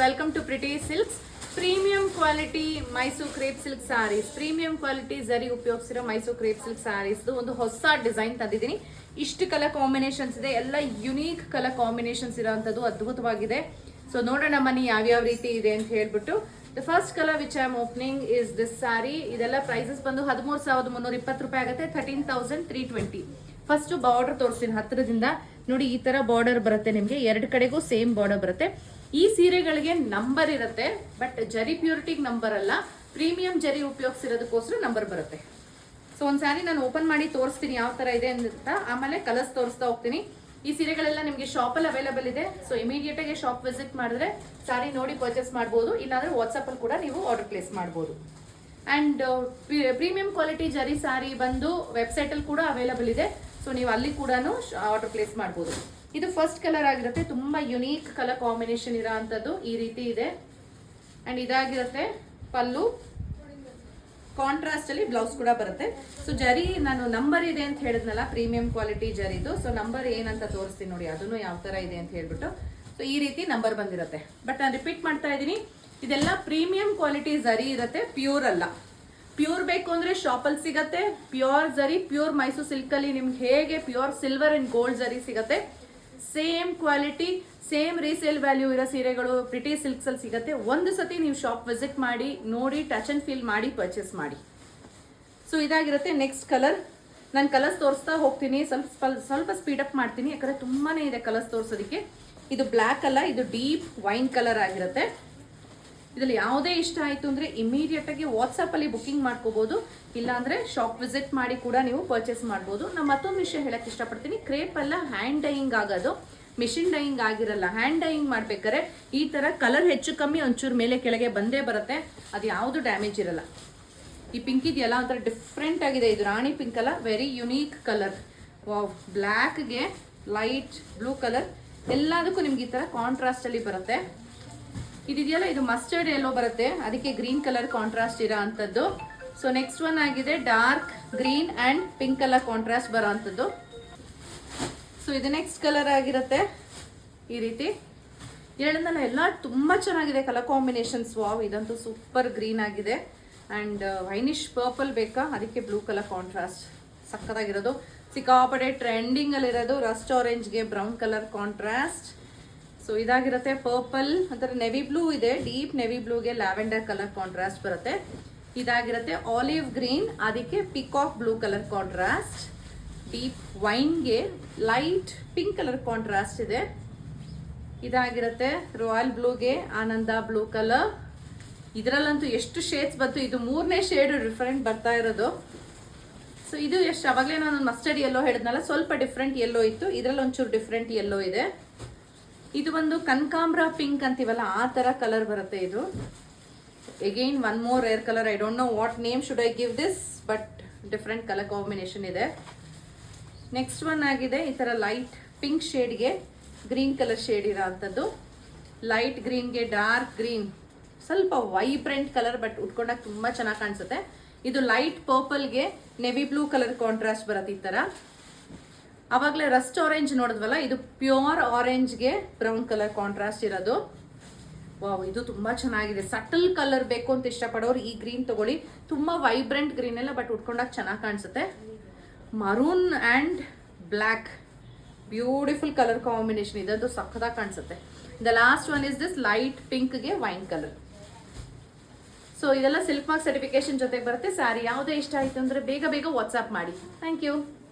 Welcome to pretty silks. Premium quality Mysuru crepe silk sarees, premium quality zari ಉಪಯೋಗಿಸಿರೋ Mysuru crepe silk sarees ಒಂದು ಹೊಸ design ತಂದಿದ್ದೀನಿ. ಇಷ್ಟು ಕಲರ್ ಕಾಂಬಿನೇಷನ್ಸ್ ಇದೆ, ಎಲ್ಲ ಯುನೀಕ್ ಕಲರ್ ಕಾಂಬಿನೇಷನ್ಸ್ ಇರೋಂಥದ್ದು ಅದ್ಭುತವಾಗಿದೆ. ಸೊ ನೋಡೋಣ ಮನಿ ಯಾವ್ಯಾವ ರೀತಿ ಇದೆ ಅಂತ ಹೇಳ್ಬಿಟ್ಟು. The first colour which I am opening is this sari. ಇದೆಲ್ಲ ಪ್ರೈಸಸ್ ಬಂದು 13,320 ರೂಪಾಯಿ ಆಗುತ್ತೆ, 13,320. ಫಸ್ಟ್ ಬಾರ್ಡರ್ ತೋರಿಸ್ತೀನಿ ಹತ್ತಿರದಿಂದ. ನೋಡಿ ಈ ತರ ಬಾರ್ಡರ್ ಬರುತ್ತೆ, ನಿಮಗೆ ಎರಡು ಕಡೆಗೂ ಸೇಮ್ ಬಾರ್ಡರ್ ಬರುತ್ತೆ. ಈ ಸೀರೆಗಳಿಗೆ ನಂಬರ್ ಇರುತ್ತೆ, ಬಟ್ ಜರಿ ಪ್ಯೂರಿಟಿಗೆ ನಂಬರ್ ಅಲ್ಲ, ಪ್ರೀಮಿಯಂ ಜರಿ ಉಪಯೋಗಿಸಿರೋದಕ್ಕೋಸ್ಕರ ನಂಬರ್ ಬರುತ್ತೆ. ಸೊ ಒಂದು ಸ್ಯಾರಿ ನಾನು ಓಪನ್ ಮಾಡಿ ತೋರಿಸ್ತೀನಿ ಯಾವ ತರ ಇದೆ ಅಂತ, ಆಮೇಲೆ ಕಲರ್ಸ್ ತೋರಿಸ್ತಾ ಹೋಗ್ತೀನಿ. ಈ ಸೀರೆಗಳೆಲ್ಲ ನಿಮಗೆ ಶಾಪಲ್ಲಿ ಅವೈಲೇಬಲ್ ಇದೆ. ಸೊ ಇಮಿಡಿಯೇಟ್ ಆಗಿ ಶಾಪ್ ವಿಸಿಟ್ ಮಾಡಿದ್ರೆ ಸ್ಯಾರಿ ನೋಡಿ ಪರ್ಚೇಸ್ ಮಾಡ್ಬೋದು, ಇಲ್ಲಾಂದ್ರೆ ವಾಟ್ಸಪ್ ಅಲ್ಲಿ ಕೂಡ ನೀವು ಆರ್ಡರ್ ಪ್ಲೇಸ್ ಮಾಡ್ಬೋದು. ಅಂಡ್ ಪ್ರೀಮಿಯಂ ಕ್ವಾಲಿಟಿ ಜರಿ ಸ್ಯಾರಿ ಬಂದು ವೆಬ್ಸೈಟ್ ಅಲ್ಲಿ ಕೂಡ ಅವೈಲೇಬಲ್ ಇದೆ. ಸೊ ನೀವು ಅಲ್ಲಿ ಕೂಡ ಆರ್ಡರ್ ಪ್ಲೇಸ್ ಮಾಡ್ಬೋದು. ಇದು ಫಸ್ಟ್ ಕಲರ್ ಆಗಿರುತ್ತೆ, ತುಂಬಾ ಯುನೀಕ್ ಕಲರ್ ಕಾಂಬಿನೇಷನ್ ಇರೋ ಅಂತದ್ದು ಈ ರೀತಿ ಇದೆ. ಅಂಡ್ ಇದಾಗಿರುತ್ತೆ ಪಲ್ಲು, ಕಾಂಟ್ರಾಸ್ಟ್ ಅಲ್ಲಿ ಬ್ಲೌಸ್ ಕೂಡ ಬರುತ್ತೆ. ಸೊ ಜರಿ ನಾನು ನಂಬರ್ ಇದೆ ಅಂತ ಹೇಳಿದ್ನಲ್ಲ, ಪ್ರೀಮಿಯಂ ಕ್ವಾಲಿಟಿ ಜರಿದು. ಸೊ ನಂಬರ್ ಏನಂತ ತೋರಿಸ್ತೀನಿ ನೋಡಿ, ಅದನ್ನು ಯಾವ ತರ ಇದೆ ಅಂತ ಹೇಳ್ಬಿಟ್ಟು. ಸೊ ಈ ರೀತಿ ನಂಬರ್ ಬಂದಿರುತ್ತೆ. ಬಟ್ ನಾನು ರಿಪೀಟ್ ಮಾಡ್ತಾ ಇದ್ದೀನಿ, ಇದೆಲ್ಲ ಪ್ರೀಮಿಯಂ ಕ್ವಾಲಿಟಿ ಜರಿ ಇರುತ್ತೆ, ಪ್ಯೂರ್ ಅಲ್ಲ. ಪ್ಯೂರ್ ಬೇಕು ಅಂದ್ರೆ ಶಾಪಲ್ಲಿ ಸಿಗತ್ತೆ. ಪ್ಯೂರ್ ಜರಿ, ಪ್ಯೂರ್ ಮೈಸೂರು ಸಿಲ್ಕ್ ಅಲ್ಲಿ ನಿಮ್ಗೆ ಹೇಗೆ ಪ್ಯೂರ್ ಸಿಲ್ವರ್ ಅಂಡ್ ಗೋಲ್ಡ್ ಜರಿ ಸಿಗತ್ತೆ, same quality same resale value ಇರೋ ಸೀರೆಗಳು ಪ್ರಿಟಿ ಸಿಲ್ಕ್ಸ್ ಅಲ್ಲಿ ಸಿಗತ್ತೆ. ಒಂದು ಸತಿ ನೀವು ಶಾಪ್ ವಿಸಿಟ್ ಮಾಡಿ ನೋಡಿ, ಟಚ್ ಅಂಡ್ ಫೀಲ್ ಮಾಡಿ ಪರ್ಚೇಸ್ ಮಾಡಿ. ಸೊ ಇದಾಗಿರುತ್ತೆ ನೆಕ್ಸ್ಟ್ ಕಲರ್. ನಾನು ಕಲರ್ಸ್ ತೋರಿಸ್ತಾ ಹೋಗ್ತೀನಿ, ಸ್ವಲ್ಪ ಸ್ಪೀಡ್ ಅಪ್ ಮಾಡ್ತೀನಿ, ಯಾಕಂದ್ರೆ ತುಂಬಾನೇ ಇದೆ ಕಲರ್ಸ್ ತೋರಿಸೋದಕ್ಕೆ. ಇದು ಬ್ಲ್ಯಾಕ್ ಅಲ್ಲ, ಇದು ಡೀಪ್ ವೈನ್ ಕಲರ್ ಆಗಿರುತ್ತೆ. ಇದ್ರಲ್ಲಿ ಯಾವುದೇ ಇಷ್ಟ ಆಯ್ತು ಅಂದ್ರೆ ಇಮಿಡಿಯೇಟ್ ಆಗಿ ವಾಟ್ಸ್ಆಪ್ ಅಲ್ಲಿ ಬುಕಿಂಗ್ ಮಾಡ್ಕೋಬಹುದು, ಇಲ್ಲಾಂದ್ರೆ ಶಾಪ್ ವಿಸಿಟ್ ಮಾಡಿ ಕೂಡ ನೀವು ಪರ್ಚೇಸ್ ಮಾಡ್ಬೋದು. ನಾನು ಮತ್ತೊಂದು ವಿಷಯ ಹೇಳಕ್ ಇಷ್ಟಪಡ್ತೀನಿ, ಕ್ರೇಪ್ ಎಲ್ಲ ಹ್ಯಾಂಡ್ ಡೈಯಿಂಗ್ ಆಗೋದು, ಮಿಷಿನ್ ಡೈಯಿಂಗ್ ಆಗಿರಲ್ಲ. ಹ್ಯಾಂಡ್ ಡೈಯಿಂಗ್ ಮಾಡ್ಬೇಕಾದ್ರೆ ಈ ತರ ಕಲರ್ ಹೆಚ್ಚು ಕಮ್ಮಿ ಒಂಚೂರು ಮೇಲೆ ಕೆಳಗೆ ಬಂದೇ ಬರುತ್ತೆ, ಅದು ಯಾವುದು ಡ್ಯಾಮೇಜ್ ಇರಲ್ಲ. ಈ ಪಿಂಕ್ ಇದೆಯಲ್ಲ ಒಂಥರ ಡಿಫ್ರೆಂಟ್ ಆಗಿದೆ, ಇದು ರಾಣಿ ಪಿಂಕ್ ಅಲ್ಲ, ವೆರಿ ಯುನೀಕ್ ಕಲರ್. ವಾವ್, ಬ್ಲ್ಯಾಕ್ಗೆ ಲೈಟ್ ಬ್ಲೂ ಕಲರ್, ಎಲ್ಲದಕ್ಕೂ ನಿಮ್ಗೆ ಈ ತರ ಕಾಂಟ್ರಾಸ್ಟ್ ಅಲ್ಲಿ ಬರುತ್ತೆ. ಇದೆಯಲ್ಲ ಇದು ಮಸ್ಟರ್ಡ್ ಎಲ್ಲೋ ಬರುತ್ತೆ, ಅದಕ್ಕೆ ಗ್ರೀನ್ ಕಲರ್ ಕಾಂಟ್ರಾಸ್ಟ್ ಇರೋ ಅಂತದ್ದು. ಸೊ ನೆಕ್ಸ್ಟ್ ಒನ್ ಆಗಿದೆ dark green and pink colour contrast ಬರೋ ಅಂತದ್ದು. ಸೊ ಇದು ನೆಕ್ಸ್ಟ್ ಕಲರ್ ಆಗಿರುತ್ತೆ ಈ ರೀತಿ. ಹೇಳಿದ್ನಲ್ಲ ಎಲ್ಲ ತುಂಬಾ ಚೆನ್ನಾಗಿದೆ ಕಲರ್ ಕಾಂಬಿನೇಷನ್ಸ್. ವಾವ್, ಇದಂತೂ ಸೂಪರ್ ಗ್ರೀನ್ ಆಗಿದೆ. ಅಂಡ್ ವೈನಿಶ್ ಪರ್ಪಲ್ ಬೇಕಾ, ಅದಕ್ಕೆ ಬ್ಲೂ ಕಲರ್ ಕಾಂಟ್ರಾಸ್ಟ್ ಸಕ್ಕತ್ತಾಗಿರೋದು. ಸಿಕ್ಕಾಪಡೆ ಟ್ರೆಂಡಿಂಗ್ ಅಲ್ಲಿ ಇರೋದು ರಸ್ಟ್ ಆರೆಂಜ್ಗೆ ಬ್ರೌನ್ ಕಲರ್ ಕಾಂಟ್ರಾಸ್ಟ್. ಸೊ ಇದಾಗಿರುತ್ತೆ ಪರ್ಪಲ್, ಅಂತಾರೆ ನೆವಿ ಬ್ಲೂ ಇದೆ, ಡೀಪ್ ನೆವಿ ಬ್ಲೂಗೆ ಲ್ಯಾವೆಂಡರ್ ಕಲರ್ ಕಾಂಟ್ರಾಸ್ಟ್ ಬರುತ್ತೆ. ಇದಾಗಿರುತ್ತೆ ಆಲಿವ್ ಗ್ರೀನ್, ಅದಕ್ಕೆ peacock blue colour contrast. Deep ವೈನ್ಗೆ ಲೈಟ್ ಪಿಂಕ್ ಕಲರ್ ಕಾಂಟ್ರಾಸ್ಟ್ ಇದೆ. ಇದಾಗಿರುತ್ತೆ ರಾಯಲ್ ಬ್ಲೂಗೆ ಆನಂದ ಬ್ಲೂ ಕಲರ್. ಇದರಲ್ಲಂತೂ ಎಷ್ಟು ಶೇಡ್ಸ್ ಬಂತು, ಇದು ಮೂರನೇ ಶೇಡ್ ಡಿಫರೆಂಟ್ ಬರ್ತಾ ಇರೋದು. ಸೊ ಇದು ಎಷ್ಟು, ಅವಾಗಲೇ ನಾನು ಮಸ್ಟರ್ಡ್ ಯೆಲ್ಲೋ ಹೇಳಿದ್ನಲ್ಲ, ಸ್ವಲ್ಪ ಡಿಫ್ರೆಂಟ್ ಯೆಲ್ಲೋ ಇತ್ತು, ಇದರಲ್ಲಿ ಒಂಚೂರು ಡಿಫ್ರೆಂಟ್ ಯೆಲ್ಲೋ ಇದೆ. ಇದು ಒಂದು ಕನಕಾಂಬ್ರ ಪಿಂಕ್ ಅಂತೀವಲ್ಲ, ಆ ತರ ಕಲರ್ ಬರುತ್ತೆ ಇದು. Again one more rare colour, I don't know what name should I give this, but different colour combination ಇದೆ. ನೆಕ್ಸ್ಟ್ ಒನ್ ಆಗಿದೆ ಈ ತರ ಲೈಟ್ ಪಿಂಕ್ ಶೇಡ್ಗೆ ಗ್ರೀನ್ ಕಲರ್ ಶೇಡ್ ಇರೋ ಅಂಥದ್ದು. ಲೈಟ್ ಗ್ರೀನ್ಗೆ ಡಾರ್ಕ್ ಗ್ರೀನ್, ಸ್ವಲ್ಪ ವೈಬ್ರೆಂಟ್ ಕಲರ್, ಬಟ್ ಉಟ್ಕೊಂಡಾಗ ತುಂಬಾ ಚೆನ್ನಾಗಿ ಕಾಣಿಸುತ್ತೆ. ಇದು ಲೈಟ್ ಪರ್ಪಲ್ಗೆ ನೆವಿ ಬ್ಲೂ ಕಲರ್ ಕಾಂಟ್ರಾಸ್ಟ್ ಬರುತ್ತೆ ಈ ತರ. ಅವಾಗಲೇ ರಸ್ಟ್ ಆರೆಂಜ್ ನೋಡಿದ್ವಲ್ಲ, ಇದು ಪ್ಯೂರ್ ಆರೆಂಜ್ಗೆ ಬ್ರೌನ್ ಕಲರ್ ಕಾಂಟ್ರಾಸ್ಟ್ ಇರೋದು. ವಾವ್, ಇದು ತುಂಬಾ ಚೆನ್ನಾಗಿದೆ. ಸಟಲ್ ಕಲರ್ ಬೇಕು ಅಂತ ಇಷ್ಟಪಡೋರು ಈ ಗ್ರೀನ್ ತಗೊಳ್ಳಿ, ತುಂಬಾ ವೈಬ್ರೆಂಟ್ ಗ್ರೀನ್ ಎಲ್ಲ, ಬಟ್ ಉಟ್ಕೊಂಡಾಗ ಚೆನ್ನಾಗಿ ಕಾಣಿಸುತ್ತೆ. Maroon and black, beautiful colour combination, ಇದಂತೂ ಸಖತ್ತಾಗಿ ಕಾಣಿಸುತ್ತೆ. The last one is this light ಪಿಂಕ್ಗೆ ವೈನ್ ಕಲರ್. ಸೊ ಇದೆಲ್ಲ ಸಿಲ್ಕ್ ಮಾರ್ಕ್ ಸರ್ಟಿಫಿಕೇಶನ್ ಜೊತೆಗೆ ಬರುತ್ತೆ. ಸ್ಯಾರಿ ಯಾವುದೇ ಇಷ್ಟ ಆಯ್ತು ಅಂದ್ರೆ ಬೇಗ ಬೇಗ ವಾಟ್ಸ್ಆಪ್ ಮಾಡಿ. Thank you.